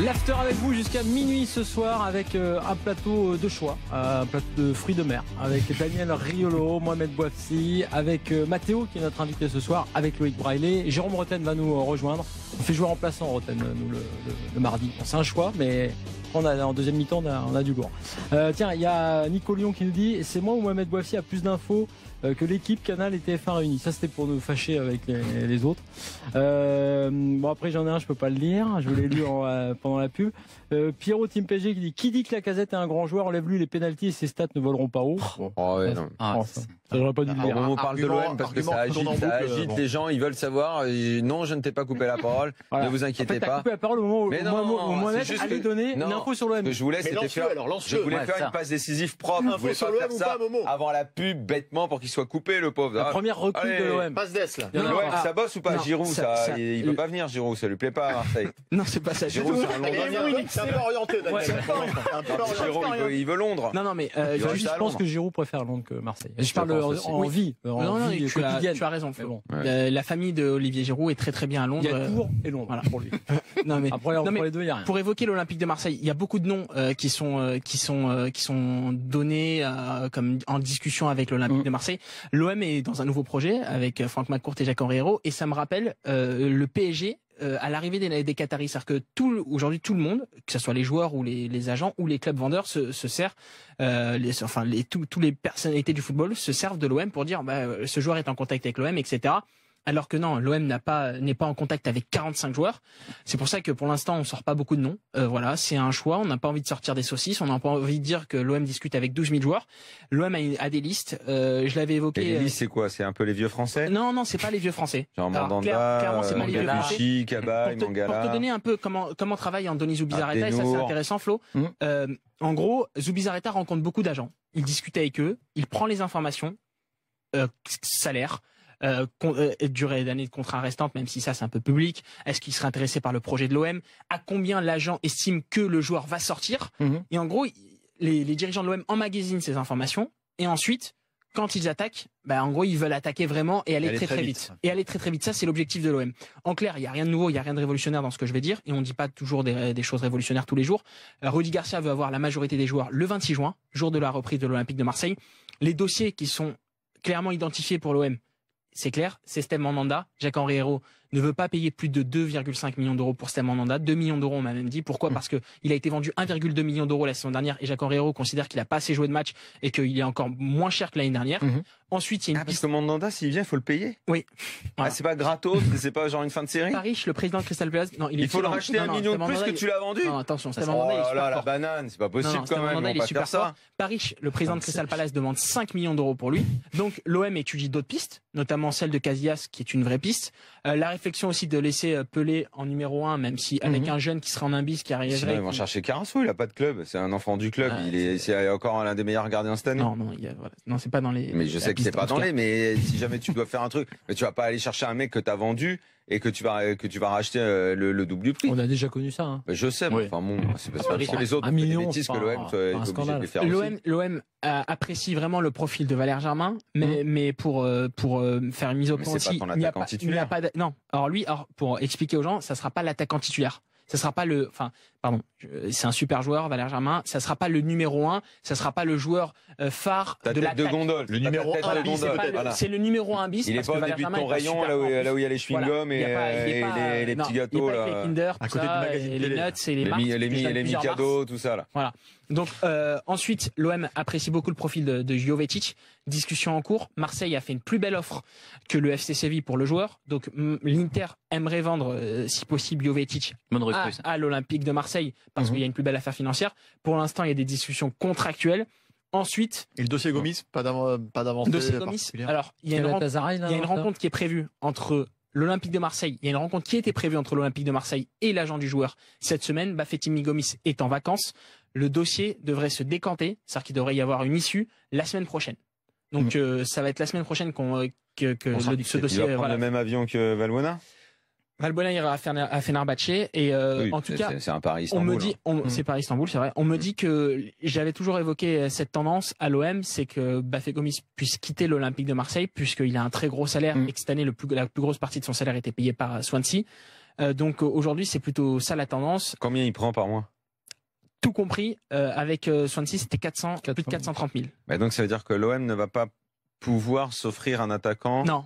L'after avec vous jusqu'à minuit ce soir avec un plateau de choix, un plateau de fruits de mer avec Daniel Riolo, Mohamed Bouafsi, avec Mathéo qui est notre invité ce soir, avec Loïc Braillet. Jérôme Roten va nous rejoindre. On fait jouer remplaçant Roten nous le mardi. Bon, c'est un choix mais en deuxième mi-temps on a du lourd. Tiens, il y a Nico Lyon qui nous dit c'est moi ou Mohamed Bouafsi a plus d'infos que l'équipe Canal et TF1 réunis. Ça c'était pour nous fâcher avec les autres. Bon après j'en ai un, je peux pas le lire, je l'ai lu pendant la pub. Pierrot Team PSG qui dit que Lacazette est un grand joueur, enlève-lui les pénaltys et ses stats ne voleront pas haut. Bon. Oh ouais, non. Ça j'aurais pas dû le dire. On parle de l'OM parce que ça agite les gens, ils veulent savoir. Non, je ne t'ai pas coupé la parole. Voilà. Ne vous inquiétez pas. Coupé la parole au moment où Mohamed allait donner une info sur l'OM. Ce que je voulais, c'était faire une passe décisive propre. Je voulais pas faire ça avant la pub bêtement pour qu'il soit coupé, le pauvre. La première recrue de l'OM. Passe d'Est là. L'OM, ça bosse ou pas? Giroud, il peut pas venir. Giroud, ça lui plaît pas à Marseille. Non, c'est pas ça. Giroud, c'est un peu orienté. Giroud, il veut Londres. Non, mais je pense que Giroud préfère Londres que Marseille. Je parle en vie. Non, tu as raison. Bon. La famille de Olivier Giroud est très très bien à Londres. Il y a Tours et Londres pour lui. Après, entre les deux, il y a rien. Pour évoquer l'Olympique de Marseille, il y a beaucoup de noms qui sont donnés comme en discussion avec l'Olympique de Marseille. L'OM est dans un nouveau projet avec Franck McCourt et Jacques-Henri Hérault et ça me rappelle le PSG à l'arrivée des Qataris, c'est-à-dire que aujourd'hui tout le monde, que ce soit les joueurs ou les agents ou les clubs vendeurs, se sert, tous les personnalités du football se servent de l'OM pour dire ce joueur est en contact avec l'OM, etc. Alors que non, l'OM n'est pas en contact avec 45 joueurs. C'est pour ça que pour l'instant on sort pas beaucoup de noms. Voilà, c'est un choix. On n'a pas envie de sortir des saucisses. On n'a pas envie de dire que l'OM discute avec 12 000 joueurs. L'OM a des listes. Je l'avais évoqué. Et les listes, c'est quoi? C'est un peu les vieux Français? Non, c'est pas les vieux Français. Genre Mandanda, clairement, c'est pas les vieux Français. Cabaye, Mangala. Pour te donner un peu comment travaille Andoni Zubizarreta, et ça c'est intéressant, Flo. En gros, Zubizarreta rencontre beaucoup d'agents. Il discute avec eux. Il prend les informations, salaire. Durée d'année de contrat restante, même si ça c'est un peu public. Est-ce qu'il serait intéressé par le projet de l'OM? À combien l'agent estime que le joueur va sortir? Et en gros, les dirigeants de l'OM emmagasinent ces informations et ensuite, quand ils attaquent, en gros, ils veulent attaquer vraiment et aller très vite. Et aller très vite. Ça, c'est l'objectif de l'OM. En clair, il n'y a rien de nouveau, il n'y a rien de révolutionnaire dans ce que je vais dire. Et on ne dit pas toujours des choses révolutionnaires tous les jours. Rudy Garcia veut avoir la majorité des joueurs le 26 juin, jour de la reprise de l'Olympique de Marseille. Les dossiers qui sont clairement identifiés pour l'OM, c'est clair, c'est Steve Mandanda. Jacques-Henri Hérault ne veut pas payer plus de 2,5 millions d'euros pour Steve Mandanda. 2 millions d'euros, on m'a même dit. Pourquoi? Parce que il a été vendu 1,2 million d'euros la saison dernière et Jacques-Henri Hérault considère qu'il n'a pas assez joué de match et qu'il est encore moins cher que l'année dernière. Ensuite, il y a une parce que Mandanda, s'il vient, il faut le payer. Oui. Voilà. C'est pas gratos, c'est pas genre une fin de série. Paris, le président de Crystal Palace, il faut le racheter 1 million de plus que tu l'as vendu. Non, attention, Steve Mandanda, il est super fort. La banane, c'est pas possible quand même. Mandanda, il est super fort. Paris, le président de Crystal Palace demande 5 millions d'euros pour lui. Donc l'OM étudie d'autres pistes, notamment celle de Casillas, qui est une vraie piste. La réflexion aussi de laisser Pelé en numéro 1, même si avec un jeune qui serait en imbis, qui arriverait. Ils vont chercher Carasso, il a pas de club, c'est un enfant du club, c'est encore l'un des meilleurs gardiens cette année. Non, c'est pas dans les. Mais je sais que c'est pas dans les, mais si jamais tu dois faire un truc, mais tu vas pas aller chercher un mec que t'as vendu et que tu vas racheter le double du prix. On a déjà connu ça. Hein. Je sais, mais enfin bon, c'est pas les autres. 1 million, des bêtises que l'OM soit obligé de les faire aussi. L'OM apprécie vraiment le profil de Valère Germain, mais pour faire une mise au point aussi, il n'y a pas non. Alors pour expliquer aux gens, ça sera pas l'attaquant titulaire. Ça sera pas c'est un super joueur, Valère Germain. Ça sera pas le numéro 1, ça sera pas le joueur phare de l'attaque. de gondole. Le numéro 1 bis, c'est le numéro 1 bis. Il est pas au début de ton rayon, là où il y a les chewing-gums et les petits gâteaux là. Les Kinder, à côté du magazine, les nuts et les marques, les Mikado, tout ça là. Voilà. Donc ensuite, l'OM apprécie beaucoup le profil de Jovetic. Discussion en cours. Marseille a fait une plus belle offre que le FC Séville pour le joueur. Donc l'Inter aimerait vendre, si possible, Jovetic à l'Olympique de Marseille parce qu'il y a une plus belle affaire financière. Pour l'instant, il y a des discussions contractuelles. Ensuite, et le dossier Gomis, pas d'avancée. Dossier Gomis. Alors, il y a une rencontre qui est prévue entre l'Olympique de Marseille. Il y a une rencontre qui était prévue entre l'Olympique de Marseille et l'agent du joueur cette semaine. Bafétimi Gomis est en vacances. Le dossier devrait se décanter, c'est-à-dire qu'il devrait y avoir une issue la semaine prochaine. Donc ça va être la semaine prochaine ce dossier. Il va prendre le même avion que Valbuena. Valbuena ira à Fenerbahçe et en tout cas c'est un Paris Istanbul. On me dit c'est Paris Istanbul, c'est vrai. On me dit que j'avais toujours évoqué cette tendance à l'OM, c'est que Bafé Gomis puisse quitter l'Olympique de Marseille puisqu'il a un très gros salaire et que cette année la plus grosse partie de son salaire était payée par Swansea. Donc aujourd'hui, c'est plutôt ça la tendance. Combien il prend par mois? Tout compris, avec Swansea, c'était plus de 430 000. Bah donc ça veut dire que l'OM ne va pas pouvoir s'offrir un attaquant non.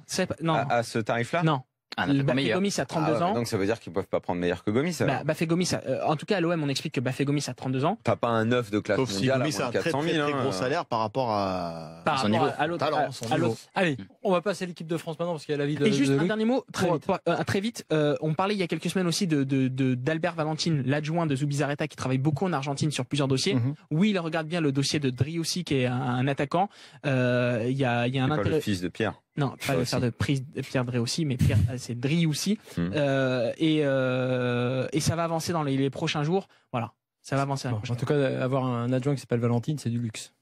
À ce tarif-là? Non. Bafé Gomis a 32 ans. Donc ça veut dire qu'ils peuvent pas prendre meilleur que Gomis. Bafé Gomis, en tout cas à l'OM, on explique que Bafé Gomis a 32 ans. T'as pas un neuf de classe Sauf mondiale si Gomis à a moins un de 400 000. très gros salaire par rapport à son niveau, à l'autre. Allez, on va passer à l'équipe de France maintenant parce qu'il y a l'avis de. Et juste un dernier mot, très vite. On parlait il y a quelques semaines aussi d'Albert Valentin, l'adjoint de Zubizarreta qui travaille beaucoup en Argentine sur plusieurs dossiers. Oui, il regarde bien le dossier de Driussi qui est un attaquant. Il y a un intérêt. Le fils de Pierre. Non, pas le frère de Pierre Driussi, mais Pierre, c'est Driussi. Et ça va avancer dans les prochains jours. Voilà, ça va avancer. En tout cas, avoir un adjoint qui s'appelle Valentine, c'est du luxe.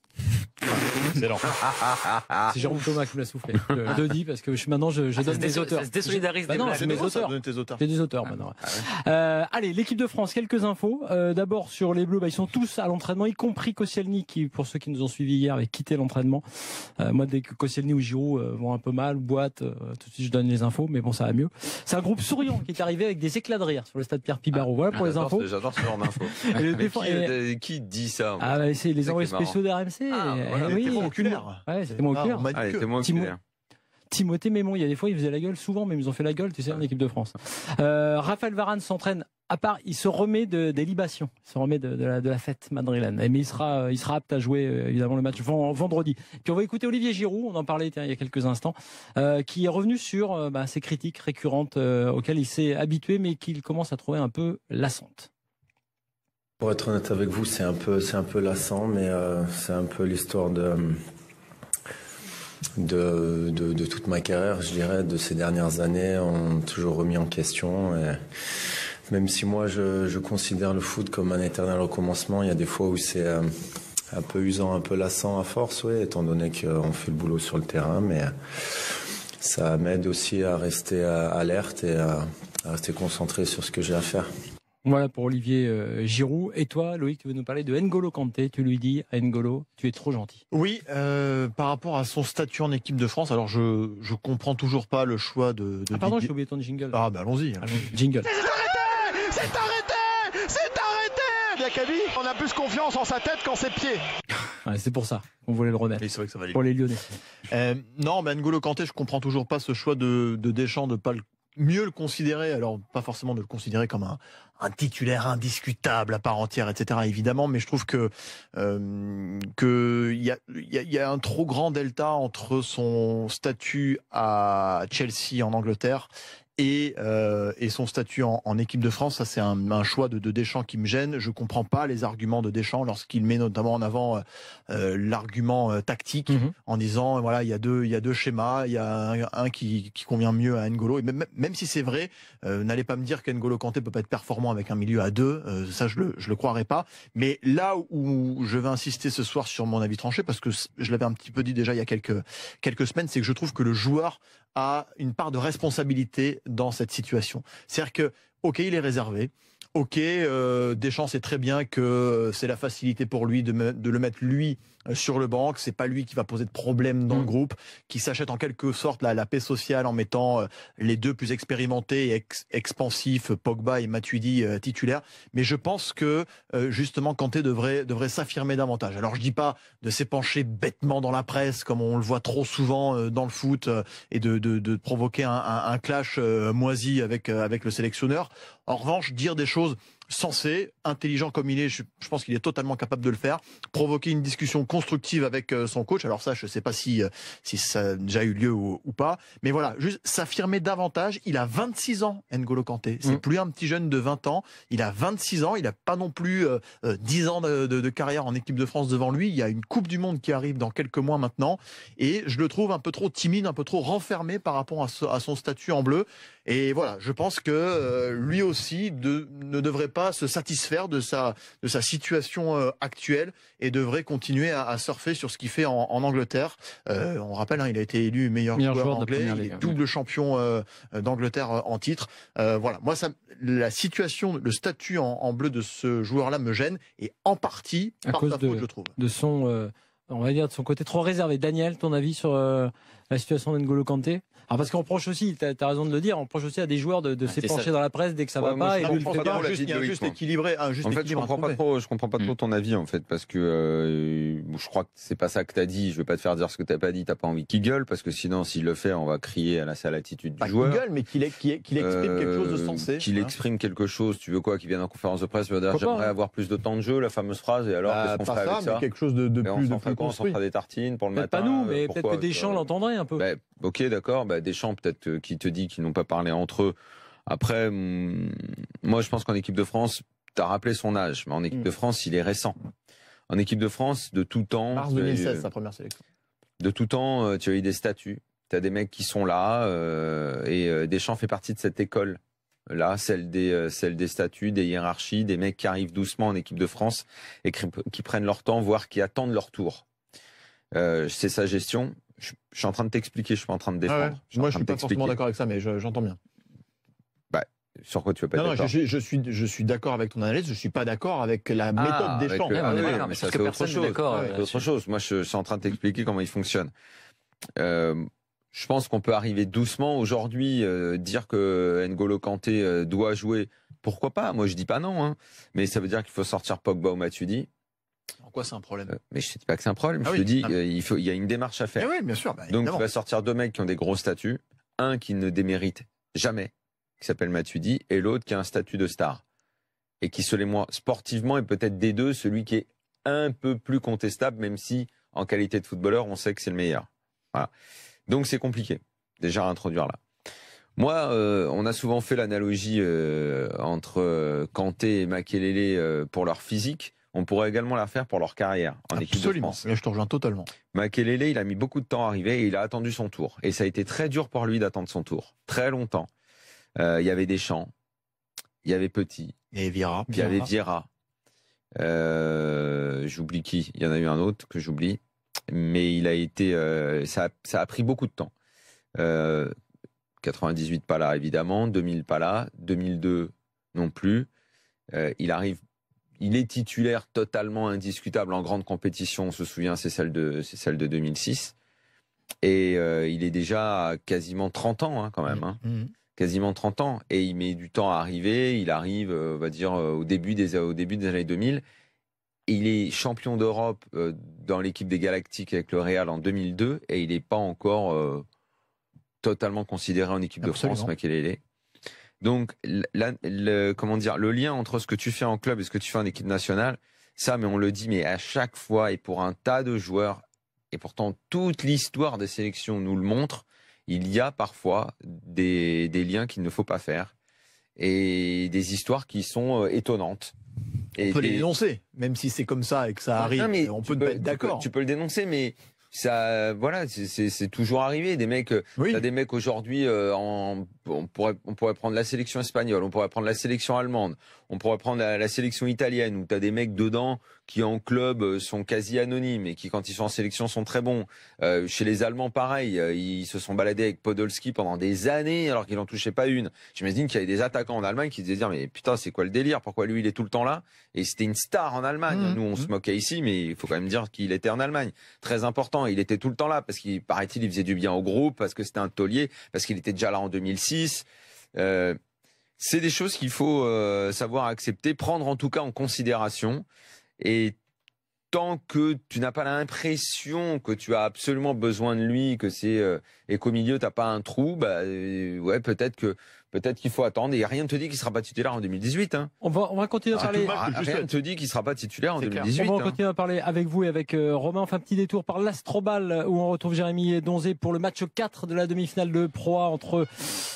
Excellent. C'est Jérôme Thomas qui me l'a soufflé. Je le dis parce que maintenant je donne des auteurs. Ça se désolidarise des non, blagues. c'est mes auteurs. J'ai des auteurs maintenant. Allez, l'équipe de France, quelques infos. D'abord sur les Bleus, ils sont tous à l'entraînement, y compris Koscielny qui, pour ceux qui nous ont suivis hier, avait quitté l'entraînement. Moi, dès que Koscielny ou Giroud vont un peu mal, boîte, tout de suite je donne les infos, mais bon, ça va mieux. C'est un groupe souriant qui est arrivé avec des éclats de rire sur le stade Pierre-Pibaro. Voilà pour les infos. J'adore ce genre d'infos. Qui dit ça? C'est les envoyés spéciaux d'RMC. Oui, oculaire. Ouais, c'était mon oculaire. Timothée Mémon, il y a des fois, il faisait la gueule, souvent même, ils ont fait la gueule, tu sais, en équipe de France. Raphaël Varane s'entraîne, à part, il se remet des libations, il se remet de la fête madrilène. Mais il sera apte à jouer, évidemment, le match vendredi. Puis on va écouter Olivier Giroud, on en parlait il y a quelques instants, qui est revenu sur ces critiques récurrentes auxquelles il s'est habitué, mais qu'il commence à trouver un peu lassantes. Pour être honnête avec vous, c'est un peu lassant, mais c'est un peu l'histoire de toute ma carrière, je dirais, de ces dernières années. On a toujours remis en question. Et même si moi, je considère le foot comme un éternel recommencement, il y a des fois où c'est un peu usant, un peu lassant à force, oui, étant donné qu'on fait le boulot sur le terrain, mais ça m'aide aussi à rester alerte et à rester concentré sur ce que j'ai à faire. Voilà pour Olivier Giroud. Et toi, Loïc, tu veux nous parler de N'Golo Kanté. Tu lui dis à N'Golo, tu es trop gentil. Oui, par rapport à son statut en équipe de France, alors je comprends toujours pas le choix de pardon, j'ai oublié ton jingle. Ah bah allons-y. Jingle. C'est arrêté Diakabi, on a plus confiance en sa tête qu'en ses pieds. Ouais, c'est pour ça qu'on voulait le remettre. Et c'est vrai que ça va pour les Lyonnais. Non, N'Golo Kanté, je comprends toujours pas ce choix de Deschamps de pas mieux le considérer, alors pas forcément de le considérer comme un titulaire indiscutable à part entière, etc. évidemment, mais je trouve que il y a un trop grand delta entre son statut à Chelsea en Angleterre et son statut en équipe de France. Ça, c'est un choix de Deschamps qui me gêne. Je comprends pas les arguments de Deschamps lorsqu'il met notamment en avant l'argument tactique en disant voilà, il y a deux schémas, il y a un qui convient mieux à N'Golo. Et même si c'est vrai, n'allez pas me dire qu'N'Golo Kanté peut pas être performant avec un milieu à deux. Ça, je le croirais pas. Mais là où je vais insister ce soir sur mon avis tranché, parce que je l'avais un petit peu dit déjà il y a quelques semaines, c'est que je trouve que le joueur a une part de responsabilité dans cette situation. C'est-à-dire que, ok, il est réservé. Ok, Deschamps sait très bien que c'est la facilité pour lui de le mettre lui sur le banc, que c'est pas lui qui va poser de problème dans le groupe, qui s'achète en quelque sorte la paix sociale en mettant les deux plus expérimentés et expansifs, Pogba et Matuidi titulaires. Mais je pense que justement Kanté devrait s'affirmer davantage. Alors je dis pas de s'épancher bêtement dans la presse comme on le voit trop souvent dans le foot et de provoquer un clash moisi avec le sélectionneur. En revanche, dire des choses sensé, intelligent comme il est, je pense qu'il est totalement capable de le faire, provoquer une discussion constructive avec son coach. Alors ça, je ne sais pas si ça a déjà eu lieu ou pas, mais voilà, juste s'affirmer davantage. Il a 26 ans, N'Golo Kanté. C'est plus un petit jeune de 20 ans. Il a 26 ans. Il n'a pas non plus 10 ans de carrière en équipe de France devant lui. Il y a une Coupe du Monde qui arrive dans quelques mois maintenant, et je le trouve un peu trop timide, un peu trop renfermé par rapport à son statut en bleu. Et voilà, je pense que lui aussi ne devrait pas se satisfaire de sa situation actuelle et devrait continuer à surfer sur ce qu'il fait en Angleterre. On rappelle, il a été élu meilleur joueur anglais, il est double champion d'Angleterre en titre. Voilà, moi la situation, le statut en bleu de ce joueur-là me gêne, et en partie par sa faute, je trouve. De son, on va dire, de son côté trop réservé. Daniel, ton avis sur la situation d'N'Golo Kanté? Alors parce qu'on reproche aussi, tu as raison de le dire, on reproche aussi à des joueurs de s'épancher dans la presse dès que ça va pas. Il y a un juste équilibré. En fait, je comprends pas trop ton avis en fait, parce que je crois que c'est pas ça que t'as dit. Je vais pas te faire dire ce que t'as pas dit. T'as pas envie qu'il gueule, parce que sinon, s'il le fait, on va crier à la sale attitude du joueur. Qu'il gueule, mais qu'il exprime quelque chose de sensé. Qu'il exprime quelque chose. Tu veux quoi? Qu'il vienne en conférence de presse, dire j'aimerais avoir plus de temps de jeu, la fameuse phrase. Et alors, qu'est-ce qu'on ferait avec ça? Quelque chose de plus construit. On fera des tartines pour le matin. Pas nous, mais peut-être que Deschamps l'entendrait un peu. Ok, d'accord. Deschamps, peut-être qui te dit qu'ils n'ont pas parlé entre eux. Après, moi, je pense qu'en équipe de France, tu as rappelé son âge, mais en équipe de France, il est récent. En équipe de France, de tout temps. Mars 2016, sa première sélection. De tout temps, tu as eu des statuts. Tu as des mecs qui sont là, et Deschamps fait partie de cette école. Là, celle des statuts, des hiérarchies, des mecs qui arrivent doucement en équipe de France et qui prennent leur temps, voire qui attendent leur tour. C'est sa gestion. Je suis en train de t'expliquer, je suis pas en train de défendre. Moi, je suis pas forcément d'accord avec ça, mais j'entends bien. Sur quoi tu veux pas être d'accord? Je suis d'accord avec ton analyse, je suis pas d'accord avec la méthode Deschamps. Mais ça c'est autre chose. Autre chose. Moi, je suis en train de t'expliquer comment il fonctionne. Je pense qu'on peut arriver doucement aujourd'hui, dire que N'Golo Kanté doit jouer. Pourquoi pas? Moi, je dis pas non, hein. Mais ça veut dire qu'il faut sortir Pogba ou Matuidi. En quoi c'est un problème? Mais je ne dis pas que c'est un problème. Je te dis, il y a une démarche à faire. Oui, bien sûr. Donc, tu vas sortir deux mecs qui ont des gros statuts. Un qui ne démérite jamais, qui s'appelle Matuidi, et l'autre qui a un statut de star. Et qui, selon moi, sportivement, est peut-être des deux celui qui est un peu plus contestable, même si, en qualité de footballeur, on sait que c'est le meilleur. Voilà. Donc, c'est compliqué, déjà, à introduire là. Moi, on a souvent fait l'analogie entre Kanté et Makelele pour leur physique. On pourrait également la faire pour leur carrière en équipe de France. Absolument, je te rejoins totalement. Makelele, il a mis beaucoup de temps à arriver et il a attendu son tour. Et ça a été très dur pour lui d'attendre son tour. Très longtemps. Il y avait Deschamps, il y avait Petit, il y avait Vieira. Il y avait Vieira. J'oublie qui? Il y en a eu un autre que j'oublie. Mais il a été, ça a pris beaucoup de temps. 98 pas là évidemment, 2000 pas là, 2002 non plus. Il est titulaire totalement indiscutable en grande compétition. On se souvient, c'est celle de 2006. Et il est déjà à quasiment 30 ans hein, quand même. Hein. Quasiment 30 ans. Et il met du temps à arriver. Il arrive, on va dire, au début des années 2000. Il est champion d'Europe dans l'équipe des Galactiques avec le Real en 2002. Et il n'est pas encore totalement considéré en équipe de France, Makelele. Donc, comment dire, le lien entre ce que tu fais en club et ce que tu fais en équipe nationale, ça, mais on le dit, mais à chaque fois et pour un tas de joueurs, et pourtant toute l'histoire des sélections nous le montre, il y a parfois des liens qu'il ne faut pas faire et des histoires qui sont étonnantes. On peut les dénoncer, même si c'est comme ça et que ça arrive. Non, on peut pas être d'accord. Tu peux le dénoncer, mais ça, voilà, c'est toujours arrivé. Des mecs, t'as des mecs aujourd'hui, on pourrait prendre la sélection espagnole, on pourrait prendre la sélection allemande, on pourrait prendre la sélection italienne, où t'as des mecs dedans qui en club sont quasi anonymes et qui, quand ils sont en sélection, sont très bons. Chez les Allemands, pareil, ils se sont baladés avec Podolski pendant des années alors qu'ils n'en touchaient pas une. J'imagine qu'il y avait des attaquants en Allemagne qui se disaient mais putain, c'est quoi le délire? Pourquoi lui il est tout le temps là? Et c'était une star en Allemagne. Nous, on se moquait ici, mais il faut quand même dire qu'il était en Allemagne. Très important, il était tout le temps là parce qu'il paraît-il, il faisait du bien au groupe, parce que c'était un taulier, parce qu'il était déjà là en 2006. C'est des choses qu'il faut savoir accepter, prendre en tout cas en considération. Et tant que tu n'as pas l'impression que tu as absolument besoin de lui, que c'est et qu'au milieu t'as pas un trou, ouais, peut-être qu'il faut attendre. Et rien ne te dit qu'il sera pas titulaire en 2018. Hein. On va continuer à parler. Rien ne te dit qu'il sera pas titulaire en 2018. On va continuer à parler avec vous et avec Romain. On fait un petit détour par l'Astrobal où on retrouve Jérémy Donzé pour le match 4 de la demi-finale de Pro A entre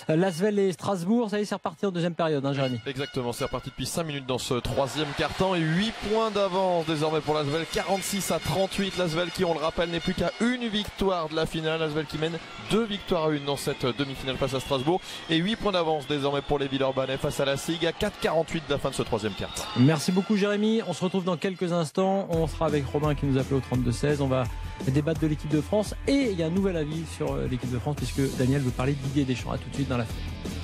Lasvel et Strasbourg. Ça y est, c'est reparti en deuxième période, hein, Jérémy. Exactement, c'est reparti depuis 5 minutes dans ce troisième quart-temps et 8 points d'avance désormais pour Lasvel. 46-38. Lasvel qui, on le rappelle, n'est plus qu'à une victoire de la finale. Lasvel qui mène 2 victoires à 1 dans cette demi-finale face à Strasbourg et 8 points d'avance désormais pour les Villeurbanais face à la SIG à 4,48 de la fin de ce troisième quart. Merci beaucoup Jérémy, on se retrouve dans quelques instants, on sera avec Romain qui nous appelle au 32-16, on va débattre de l'équipe de France et il y a un nouvel avis sur l'équipe de France puisque Daniel veut parler de Didier Deschamps. À tout de suite dans la finale.